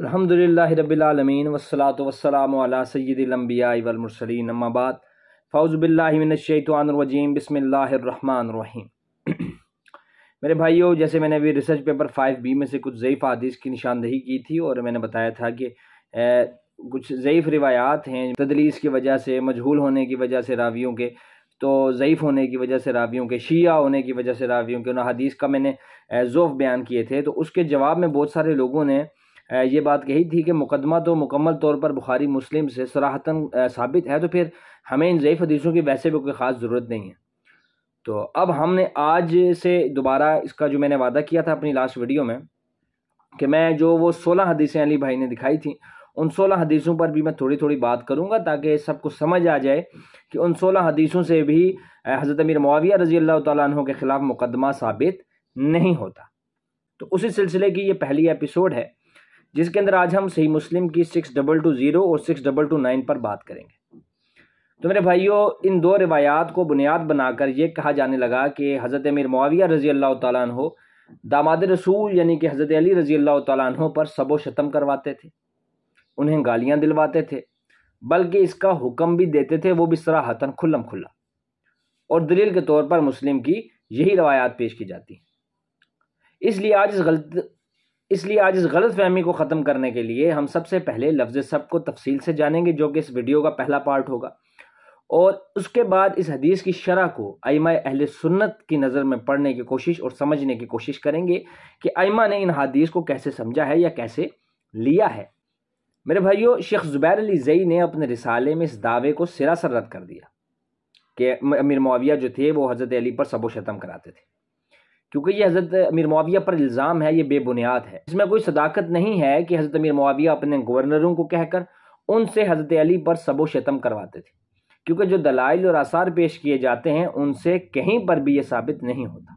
الحمدللہ رب العالمین والصلاة والسلام علی سید الانبیاء والمرسلین اما بعد فاعوذ باللہ من الشیطان الرجیم بسم اللہ الرحمن الرحیم۔ میرے بھائیو، جیسے میں نے ابھی ریسرچ پیپر 5B میں سے کچھ ضعیف حدیث کی نشاندہی کی تھی اور میں نے بتایا تھا کہ کچھ ضعیف روایات ہیں تدلیس کی وجہ سے، مجہول ہونے کی وجہ سے راویوں کے، تو ضعیف ہونے کی وجہ سے راویوں کے، شیعہ ہونے کی وجہ سے راویوں کے ان حدیث کا میں نے ضعف بیان کیے تھے۔ تو اس کے جواب میں بہت سارے لوگوں نے یہ بات کہی تھی کہ مقدمہ تو مکمل طور پر بخاری مسلم سے صراحتاً ثابت ہے، تو پھر ہمیں ان ضعیف حدیثوں کی ویسے بھی کوئی خاص ضرورت نہیں ہے۔ تو اب ہم نے آج سے دوبارہ اس کا جو میں نے وعدہ کیا تھا اپنی لاسٹ ویڈیو میں کہ میں جو وہ 16 حدیثیں علی بھائی نے دکھائی تھیں، ان 16 حدیثوں پر بھی میں تھوڑی تھوڑی بات کروں گا تاکہ سب کو سمجھ آ جائے کہ ان 16 حدیثوں سے بھی حضرت امیر معاویہ رضی اللہ تعالیٰ عنہ کے خلاف مقدمہ ثابت نہیں ہوتا۔ تو اسی سلسلے کی یہ پہلی ایپیسوڈ ہے جس کے اندر آج ہم صحیح مسلم کی 6220 اور 6229 پر بات کریں گے۔ تو میرے بھائیوں، ان دو روایات کو بنیاد بنا کر یہ کہا جانے لگا کہ حضرت امیر معاویہ رضی اللہ تعالیٰ عنہ داماد رسول یعنی کہ حضرت علی رضی اللہ تعالیٰ عنہ پر سب و شتم کرواتے تھے، انہیں گالیاں دلواتے تھے، بلکہ اس کا حکم بھی دیتے تھے، وہ بھی صراحتاً کھلم کھلا، اور دلیل کے طور پر مسلم کی یہی روایات پیش کی جاتی ہیں۔ اس لیے آج اس غلط فہمی کو ختم کرنے کے لیے ہم سب سے پہلے لفظ سب کو تفصیل سے جانیں گے، جو کہ اس ویڈیو کا پہلا پارٹ ہوگا، اور اس کے بعد اس حدیث کی شرح کو ائمہ اہل سنت کی نظر میں پڑھنے کی کوشش اور سمجھنے کی کوشش کریں گے کہ ائمہ نے ان حدیث کو کیسے سمجھا ہے یا کیسے لیا ہے۔ میرے بھائیوں، شیخ زبیر علی زئی نے اپنے رسالے میں اس دعوے کو سراسر رد کر دیا کہ امیر معاویہ جو تھے وہ حضرت علی پر سب و شتم کراتے تھے، کیونکہ یہ حضرت امیر معاویہ پر الزام ہے، یہ بے بنیاد ہے، اس میں کوئی صداقت نہیں ہے کہ حضرت امیر معاویہ اپنے گورنروں کو کہہ کر ان سے حضرت علی پر سب و شتم کرواتے تھے، کیونکہ جو دلائل اور آثار پیش کیے جاتے ہیں ان سے کہیں پر بھی یہ ثابت نہیں ہوتا،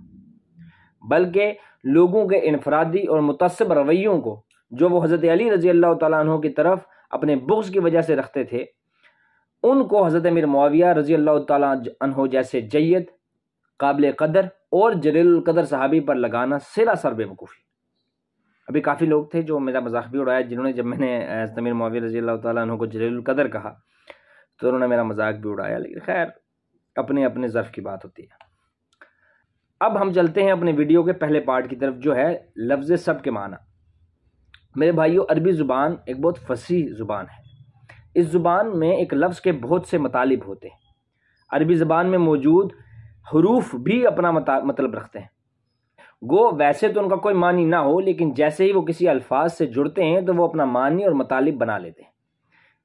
بلکہ لوگوں کے انفرادی اور متعصب رویوں کو جو وہ حضرت علی رضی اللہ تعالیٰ عنہ کی طرف اپنے بغض کی وجہ سے رکھتے تھے، ان کو حضرت امیر معاویہ رضی اللہ تعالیٰ عنہ جیسے جید، قابل قدر اور جلیل القدر صحابی پر لگانا سراسر بے وقوفی۔ ابھی کافی لوگ تھے جو میرا مذاق بھی اڑایا، جنہوں نے جب میں نے حضرت امیر معاویہ رضی اللہ تعالیٰ عنہ کو جلیل القدر کہا تو انہوں نے میرا مذاق بھی اڑایا، لیکن خیر اپنے اپنے ظرف کی بات ہوتی ہے۔ اب ہم چلتے ہیں اپنے ویڈیو کے پہلے پارٹ کی طرف، جو ہے لفظ سب کے معنی۔ میرے بھائیو، عربی زبان ایک بہت فصیح زبان ہے۔ اس زبان میں ایک لفظ کے بہت سے مطالب ہوتے ہیں۔ عربی زبان میں موجود حروف بھی اپنا مطلب رکھتے ہیں، گو ویسے تو ان کا کوئی معنی نہ ہو، لیکن جیسے ہی وہ کسی الفاظ سے جڑتے ہیں تو وہ اپنا معنی اور مطالب بنا لیتے ہیں۔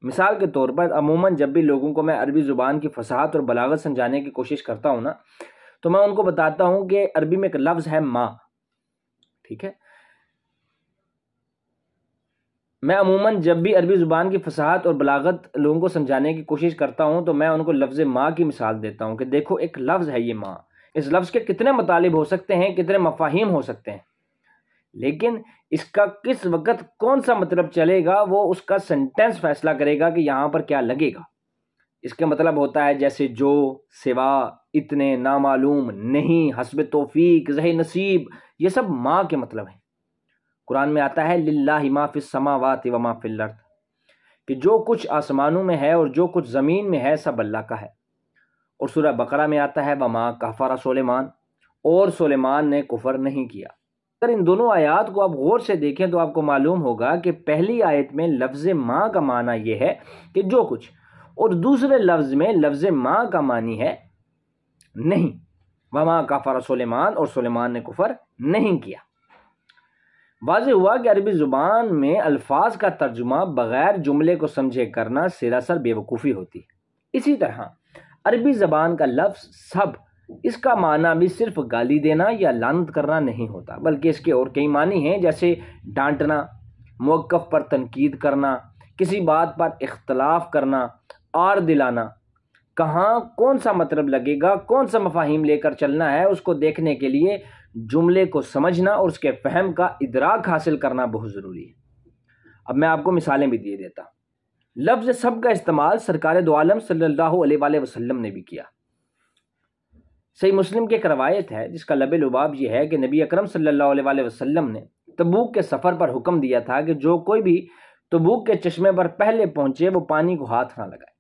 مثال کے طور پر عموماً جب بھی لوگوں کو میں عربی زبان کی فصاحت اور بلاغت سمجھانے کی کوشش کرتا ہوں نا، تو میں ان کو بتاتا ہوں کہ عربی میں ایک لفظ ہے ماں، ٹھیک ہے؟ میں عموماً جب بھی عربی زبان کی فصاحت اور بلاغت لوگوں کو سمجھانے کی کوشش کرتا ہوں تو میں ان کو لفظ ماں کی مثال دیتا ہوں کہ دیکھو ایک لفظ ہے یہ ماں، اس لفظ کے کتنے مطالب ہو سکتے ہیں، کتنے مفاہیم ہو سکتے ہیں، لیکن اس کا کس وقت کون سا مطلب چلے گا وہ اس کا سینٹینس فیصلہ کرے گا کہ یہاں پر کیا لگے گا۔ اس کے مطلب ہوتا ہے جیسے جو، سوا، اتنے، نامعلوم، نہیں، حسب توفیق، ذہ نصیب، یہ سب ماں کے مطلب ہیں۔ قرآن میں آتا ہے للہ ما فی السماوات و ما فی الارض، کہ جو کچھ آسمانوں میں ہے اور جو کچھ زمین میں ہے سب اللہ کا ہے۔ اور سورہ بقرہ میں آتا ہے وما کفر سلیمان، اور سلیمان نے کفر نہیں کیا۔ اگر ان دونوں آیات کو آپ غور سے دیکھیں تو آپ کو معلوم ہوگا کہ پہلی آیت میں لفظ ماں کا معنی یہ ہے کہ جو کچھ، اور دوسرے لفظ میں لفظ ماں کا معنی ہے نہیں، وما کفر سلیمان، اور سلیمان نے کفر نہیں کیا۔ واضح ہوا کہ عربی زبان میں الفاظ کا ترجمہ بغیر جملے کو سمجھے کرنا سراسر بے وقوفی ہوتی ہے۔ اسی طرح عربی زبان کا لفظ سب، اس کا معنی بھی صرف گالی دینا یا لعنت کرنا نہیں ہوتا، بلکہ اس کے اور کئی معنی ہیں، جیسے ڈانٹنا، موقف پر تنقید کرنا، کسی بات پر اختلاف کرنا، آر دلانا، کہاں کون سا مطلب لگے گا، کون سا مفاہیم لے کر چلنا ہے، اس کو دیکھنے کے لیے جملے کو سمجھنا اور اس کے فہم کا ادراک حاصل کرنا بہت ضروری ہے۔ اب میں آپ کو مثالیں بھی دے دیتا ہوں۔ لفظ سب کا استعمال سرکار دو عالم صلی اللہ علیہ وآلہ وسلم نے بھی کیا۔ صحیح مسلم کی ایک روایت ہے جس کا لب لباب یہ ہے کہ نبی اکرم صلی اللہ علیہ وآلہ وسلم نے تبوک کے سفر پر حکم دیا تھا کہ جو کوئی بھی تبوک کے چشمے پر پہلے پہنچے وہ پانی کو ہاتھ نہ لگائے،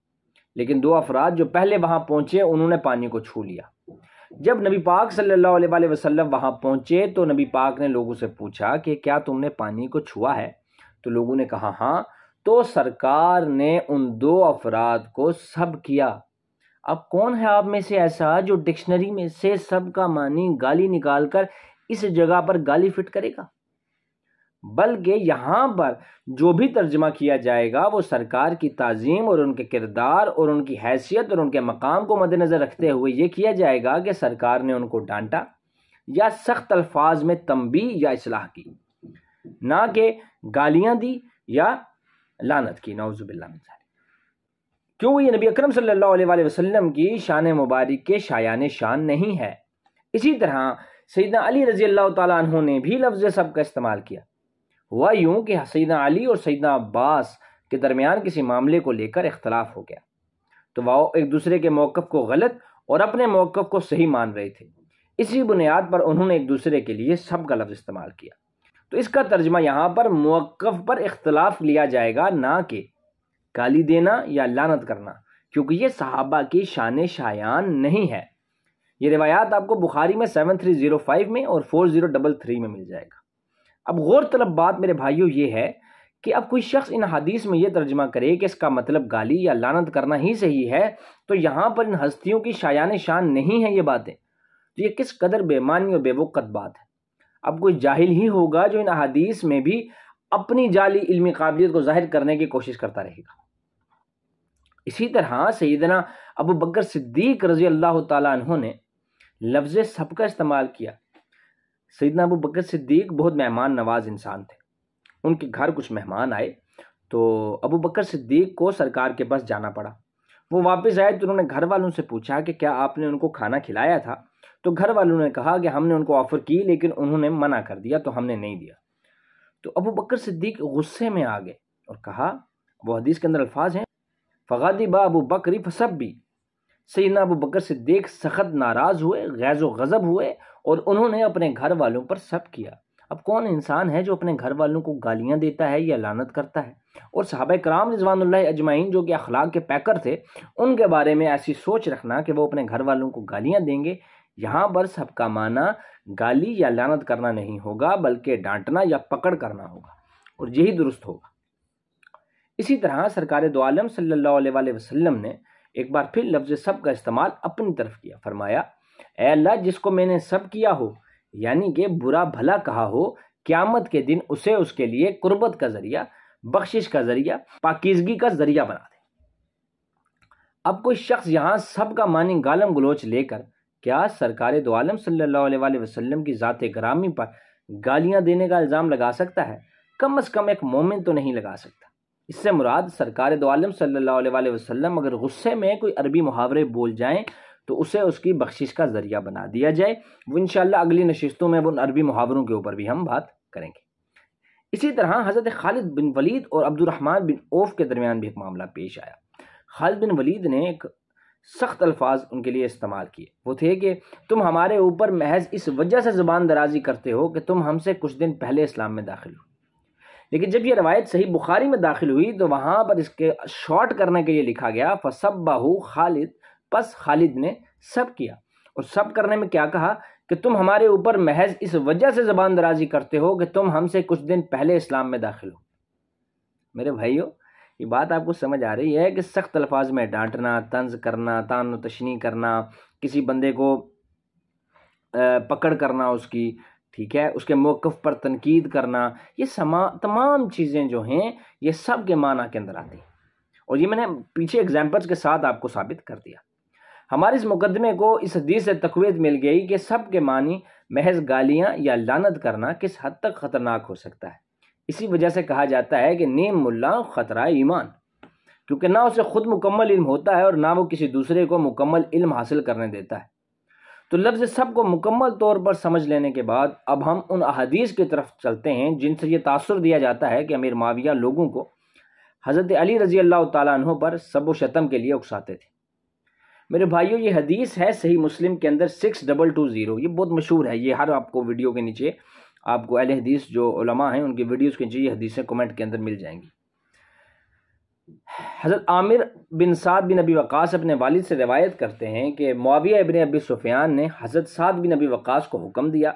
لیکن 2 افراد جو پہلے وہاں پہنچے انہوں نے پانی کو چھو لیا۔ جب نبی پاک صلی اللہ علیہ وسلم وہاں پہنچے تو نبی پاک نے لوگوں سے پوچھا کہ کیا تم نے پانی کو چھوا ہے؟ تو لوگوں نے کہا ہاں۔ تو سرکار نے ان 2 افراد کو سب کیا۔ اب کون ہے آپ میں سے ایسا جو ڈکشنری میں سے سب کا معنی گالی نکال کر اس جگہ پر گالی فٹ کرے گا؟ بلکہ یہاں پر جو بھی ترجمہ کیا جائے گا وہ سرکار کی تعظیم اور ان کے کردار اور ان کی حیثیت اور ان کے مقام کو مد نظر رکھتے ہوئے یہ کیا جائے گا کہ سرکار نے ان کو ڈانٹا یا سخت الفاظ میں تنبیہ یا اصلاح کی، نہ کہ گالیاں دی یا لعنت کی، نعوذ باللہ من ذالک۔ کیوں یہ نبی اکرم صلی اللہ علیہ وسلم کی شان مبارک کے شایان شان نہیں ہے۔ اسی طرح سیدنا علی رضی اللہ تعالیٰ عنہ نے بھی لفظ سب کا استعمال کیا۔ ہوا یوں کہ سیدنا علی اور سیدنا عباس کے درمیان کسی معاملے کو لے کر اختلاف ہو گیا، تو وہ ایک دوسرے کے موقف کو غلط اور اپنے موقف کو صحیح مان رہے تھے۔ اسی بنیاد پر انہوں نے ایک دوسرے کے لیے سب کا لفظ استعمال کیا۔ تو اس کا ترجمہ یہاں پر موقف پر اختلاف لیا جائے گا، نہ کہ گالی دینا یا لعنت کرنا، کیونکہ یہ صحابہ کی شان شایان نہیں ہے۔ یہ روایات آپ کو بخاری میں 7305 میں اور 4033 میں مل جائے گا۔ اب غور طلب بات میرے بھائیوں یہ ہے کہ اب کوئی شخص ان حدیث میں یہ ترجمہ کرے کہ اس کا مطلب گالی یا لعنت کرنا ہی صحیح ہے، تو یہاں پر ان ہستیوں کی شایان شان نہیں ہے یہ باتیں، تو یہ کس قدر بے معنی اور بے وقت بات ہے۔ اب کوئی جاہل ہی ہوگا جو ان احادیث میں بھی اپنی جعلی علمی قابلیت کو ظاہر کرنے کی کوشش کرتا رہے گا۔ اسی طرح سیدنا ابو بکر صدیق رضی اللہ تعالیٰ عنہ نے لفظ سب کا استعمال کیا۔ سیدنا ابو بکر صدیق بہت مہمان نواز انسان تھے۔ ان کے گھر کچھ مہمان آئے تو ابو بکر صدیق کو سرکار کے پاس جانا پڑا۔ وہ واپس آئے تو انہوں نے گھر والوں سے پوچھا کہ کیا آپ نے ان کو کھانا کھلایا تھا؟ تو گھر والوں نے کہا کہ ہم نے ان کو آفر کی لیکن انہوں نے منع کر دیا تو ہم نے نہیں دیا۔ تو ابو بکر صدیق غصے میں آ گئے اور کہا، وہ حدیث کے اندر الفاظ ہیں، فغضب ابو بکر فسبی، سیدنا ابو بکر صدیق سخت ناراض ہوئے، غیظ و غضب ہوئے اور انہوں نے اپنے گھر والوں پر سب کیا۔ اب کون انسان ہے جو اپنے گھر والوں کو گالیاں دیتا ہے یا لعنت کرتا ہے؟ اور صحابہ کرام رضوان اللہ اجمعین جو کہ اخلاق کے پیکر تھے، ان کے بارے میں ایسی سوچ رکھنا کہ وہ اپنے گھر والوں کو گالیاں دیں گے، یہاں پر سب کا معنی گالی یا لعنت کرنا نہیں ہوگا بلکہ ڈانٹنا یا پکڑ کرنا ہوگا، اور یہی درست ہوگا۔ اسی طرح سرکار دو عالم صلی اللہ علیہ وسلم نے ایک بار پھر لفظ سب کا استعمال اپنی طرف کیا۔ فرمایا، اے اللہ جس کو میں نے سب کیا ہو، یعنی کہ برا بھلا کہا ہو، قیامت کے دن اسے اس کے لیے قربت کا ذریعہ، بخشش کا ذریعہ، پاکیزگی کا ذریعہ بنا دے۔ اب کوئی شخص یہاں سب کا معنی گالم گلوچ لے کر کیا سرکار دو عالم صلی اللہ علیہ وسلم کی ذات گرامی پر گالیاں دینے کا الزام لگا سکتا ہے؟ کم از کم ایک مومن تو نہیں لگا سکتا۔ اس سے مراد سرکار دو عالم صلی اللہ علیہ وسلم اگر غصے میں کوئی عربی محاورے بول جائیں تو اسے اس کی بخشش کا ذریعہ بنا دیا جائے۔ وہ انشاءاللہ اگلی نشستوں میں ان عربی محاوروں کے اوپر بھی ہم بات کریں گے۔ اسی طرح حضرت خالد بن ولید اور عبد الرحمن بن عوف کے درمیان بھی ایک معاملہ پیش آیا۔ خالد بن ولید نے ایک سخت الفاظ ان کے لیے استعمال کیے، وہ تھے کہ تم ہمارے اوپر محض اس وجہ سے زبان درازی کرتے ہو کہ تم ہم سے کچھ دن پہلے اسلام میں داخل ہو۔ لیکن جب یہ روایت صحیح بخاری میں داخل ہوئی تو وہاں پر اس کے شارٹ کرنے کے لیے لکھا گیا فَصَبَّهُ خالد، پس خالد نے سب کیا، اور سب کرنے میں کیا کہا کہ تم ہمارے اوپر محض اس وجہ سے زبان درازی کرتے ہو کہ تم ہم سے کچھ دن پہلے اسلام میں داخل ہو۔ میرے بھائیو، یہ بات آپ کو سمجھ آ رہی ہے کہ سخت الفاظ میں ڈانٹنا، طنز کرنا، طعن و تشنیع کرنا، کسی بندے کو پکڑ کرنا اس کی، ٹھیک ہے، اس کے موقف پر تنقید کرنا، یہ تمام چیزیں جو ہیں یہ سب کے معنی کے اندر آتی ہیں، اور یہ میں نے پیچھے ایگزامپلس کے ساتھ آپ کو ثابت کر دیا۔ ہمارے اس مقدمے کو اس حدیث سے تقویت مل گئی کہ سب کے معنی محض گالیاں یا لعنت کرنا کس حد تک خطرناک ہو سکتا ہے۔ اسی وجہ سے کہا جاتا ہے کہ نیم ملا خطرہ ایمان، کیونکہ نہ اسے خود مکمل علم ہوتا ہے اور نہ وہ کسی دوسرے کو مکمل علم حاصل کرنے دیتا ہے۔ تو لفظ سب کو مکمل طور پر سمجھ لینے کے بعد اب ہم ان احادیث کی طرف چلتے ہیں جن سے یہ تاثر دیا جاتا ہے کہ امیر معاویہ لوگوں کو حضرت علی رضی اللہ تعالیٰ عنہ پر سب و شتم کے لیے اکساتے تھے۔ میرے بھائیوں، یہ حدیث ہے صحیح مسلم کے اندر 6220، یہ بہت مشہور ہے، یہ ہر آپ کو ویڈیو کے نیچے آپ کو اہل حدیث جو علماء ہیں ان کی ویڈیوز کے نیچے یہ حدیثیں کمنٹ کے اندر مل جائیں گی۔ حضرت عامر بن سعد بن ابی وقاص اپنے والد سے روایت کرتے ہیں کہ معاویہ ابن ابی سفیان نے حضرت سعد بن ابی وقاص کو حکم دیا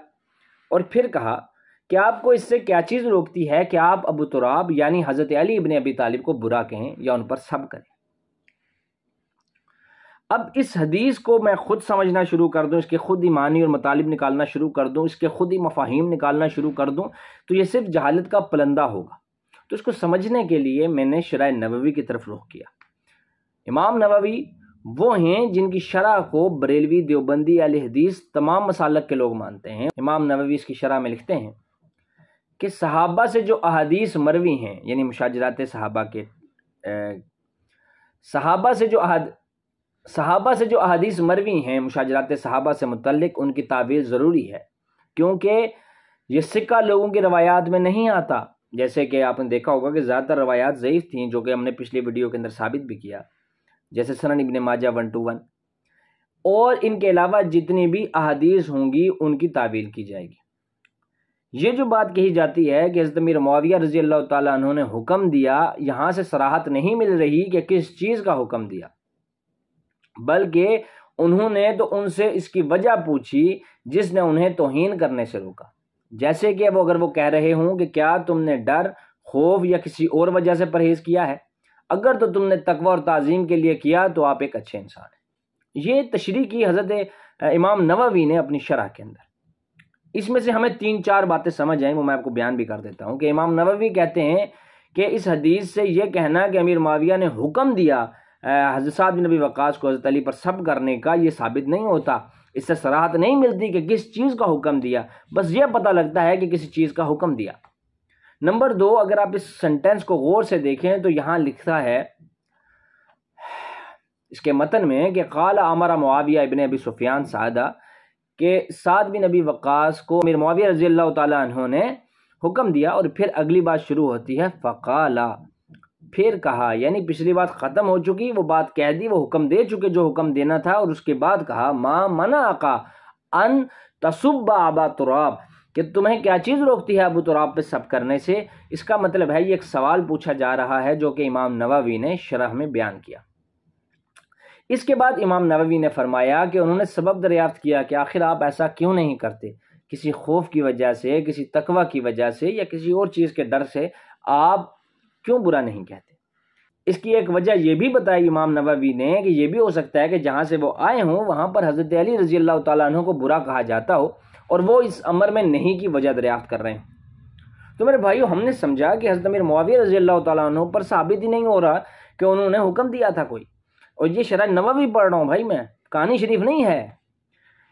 اور پھر کہا کہ آپ کو اس سے کیا چیز روکتی ہے کہ آپ ابو تراب یعنی حضرت علی ابن ابی طالب کو برا کہیں یا ان پر صبر کریں۔ اب اس حدیث کو میں خود سمجھنا شروع کر دوں، اس کے خود ہی معنی اور مطالب نکالنا شروع کر دوں، اس کے خود ہی مفاہیم نکالنا شروع کر دوں تو یہ صرف جہالت کا پلندہ ہوگا۔ تو اس کو سمجھنے کے لیے میں نے شرح نووی کی طرف رخ کیا۔ امام نووی وہ ہیں جن کی شرح کو بریلوی، دیوبندی، اہل حدیث تمام مسالک کے لوگ مانتے ہیں۔ امام نووی اس کی شرح میں لکھتے ہیں کہ صحابہ سے جو احادیث مروی ہیں، یعنی مشاجرات صحابہ کے صحابہ سے جو احادیث مروی ہیں مشاجرات صحابہ سے متعلق، ان کی تعویل ضروری ہے، کیونکہ یہ سکہ لوگوں کی روایات میں نہیں آتا۔ جیسے کہ آپ نے دیکھا ہوگا کہ زیادہ تر روایات ضعیف تھیں، جو کہ ہم نے پچھلی ویڈیو کے اندر ثابت بھی کیا، جیسے سنن ابن ماجہ 121، اور ان کے علاوہ جتنی بھی احادیث ہوں گی ان کی تعویل کی جائے گی۔ یہ جو بات کہی جاتی ہے کہ حضرت امیر معاویہ رضی اللہ تعالیٰ عنہ نے حکم دیا، یہاں سے صراحت نہیں مل رہی کہ کس چیز کا حکم دیا، بلکہ انہوں نے تو ان سے اس کی وجہ پوچھی جس نے انہیں توہین کرنے سے روکا۔ جیسے کہ اگر وہ کہہ رہے ہوں کہ کیا تم نے ڈر، خوف یا کسی اور وجہ سے پرہیز کیا ہے؟ اگر تو تم نے تقوی اور تعظیم کے لیے کیا تو آپ ایک اچھے انسان ہیں۔ یہ تشریح کی حضرت امام نووی نے اپنی شرح کے اندر۔ اس میں سے ہمیں 3-4 باتیں سمجھ آئیں، وہ میں آپ کو بیان بھی کر دیتا ہوں کہ امام نووی کہتے ہیں کہ اس حدیث سے یہ کہنا کہ امیر معاویہ نے حکم دیا حضرت سعد بن ابی وقاص کو حضرت علی پر صبر کرنے کا، یہ ثابت نہیں ہوتا، اس سے صراحت نہیں ملتی کہ کس چیز کا حکم دیا، بس یہ پتہ لگتا ہے کہ کسی چیز کا حکم دیا۔ نمبر 2، اگر آپ اس سنٹینس کو غور سے دیکھیں تو یہاں لکھتا ہے اس کے متن میں کہ قال امر معاویہ ابن ابی سفیان سعدہ، کہ سعد بن ابی وقاص کو امیر معاویہ رضی اللہ تعالیٰ عنہ نے حکم دیا، اور پھر اگلی بات شروع ہوتی ہے فقالا، پھر کہا، یعنی پچھلی بات ختم ہو چکی، وہ بات کہہ دی، وہ حکم دے چکے جو حکم دینا تھا، اور اس کے بعد کہا ما منعک ان تسب ابا تراب، کہ تمہیں کیا چیز روکتی ہے ابو تراب پہ سب کرنے سے۔ اس کا مطلب ہے یہ ایک سوال پوچھا جا رہا ہے جو کہ امام نووی نے شرح میں بیان کیا۔ اس کے بعد امام نووی نے فرمایا کہ انہوں نے سبب دریافت کیا کہ آخر آپ ایسا کیوں نہیں کرتے، کسی خوف کی وجہ سے، کسی تقوی کی وجہ سے، یا کسی اور چیز کے ڈر سے آپ کیوں برا نہیں کہتے۔ اس کی ایک وجہ یہ بھی بتائی امام نووی نے کہ یہ بھی ہو سکتا ہے کہ جہاں سے وہ آئے ہوں وہاں پر حضرت علی رضی اللہ تعالیٰ عنہ کو برا کہا جاتا ہو، اور وہ اس امر میں نہیں کی وجہ دریافت کر رہے ہیں۔ تو میرے بھائیو، ہم نے سمجھا کہ حضرت امیر معاویہ رضی اللہ تعالیٰ عنہ پر ثابت ہی نہیں ہو رہا کہ انہوں نے حکم دیا تھا کوئی، اور یہ شرح نووی پڑھ رہا ہوں بھائی، میں کہانی شریف نہیں ہے۔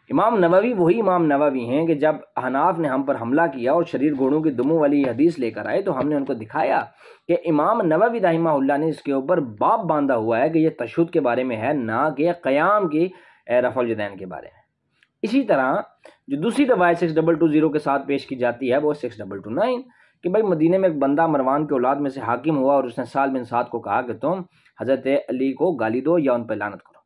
امام نووی وہی امام نووی ہیں کہ جب احناف نے ہم پر حملہ کیا اور شریر گھوڑوں کی دموں والی حدیث لے کر آئے تو ہم نے ان کو دکھایا کہ امام نووی رحمہ اللہ نے اس کے اوپر باب باندھا ہوا ہے کہ یہ تشہد کے بارے میں ہے، نہ کہ قیام کی رفع الیدین کے بارے میں۔ اسی طرح جو دوسری روایت 6220 کے ساتھ پیش کی جاتی ہے وہ 6229 کہ بھائی مدینے میں ایک بندہ مروان کے اولاد میں سے حاکم ہوا اور اس نے سال بن سعد کو کہا کہ تم حضرت علی کو گالی دو یا ان پہ لعنت کرو۔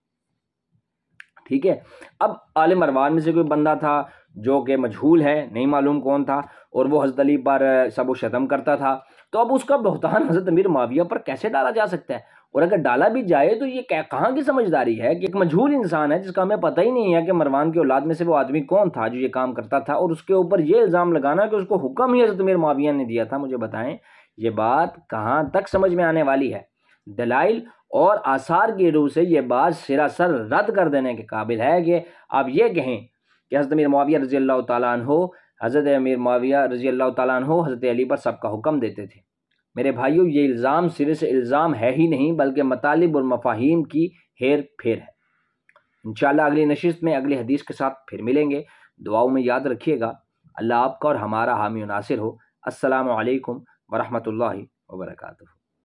ٹھیک ہے، اب آل مروان میں سے کوئی بندہ تھا جو کہ مجہول ہے، نہیں معلوم کون تھا، اور وہ حضرت علی پر سب و شتم کرتا تھا، تو اب اس کا بہتان حضرت امیر معاویہ پر کیسے ڈالا جا سکتا ہے؟ اور اگر ڈالا بھی جائے تو یہ کہاں کی سمجھداری ہے کہ ایک مجہول انسان ہے جس کا ہمیں پتہ ہی نہیں ہے کہ مروان کے اولاد میں سے وہ آدمی کون تھا جو یہ کام کرتا تھا، اور اس کے اوپر یہ الزام لگانا کہ اس کو حکم ہی حضرت امیر معاویہ نے دیا تھا۔ مجھے بتائیں یہ بات کہاں تک سمجھ میں آنے والی ہے؟ دلائل اور آثار کی روح سے یہ بات سراسر رد کر دینے کے قابل ہے کہ آپ یہ کہیں کہ حضرت امیر معاویہ رضی اللہ تعالیٰ عنہ حضرت علی پر سب کا حکم دیتے تھے۔ میرے بھائیو، یہ الزام سرے سے الزام ہے ہی نہیں بلکہ مطالب اور مفاہیم کی ہیر پھیر ہے۔ انشاءاللہ اگلی نشست میں اگلی حدیث کے ساتھ پھر ملیں گے۔ دعاؤں میں یاد رکھیے گا۔ اللہ آپ کا اور ہمارا حامی و ناصر ہو۔ السلام علیکم ورحمۃ اللہ وبرکاتہ۔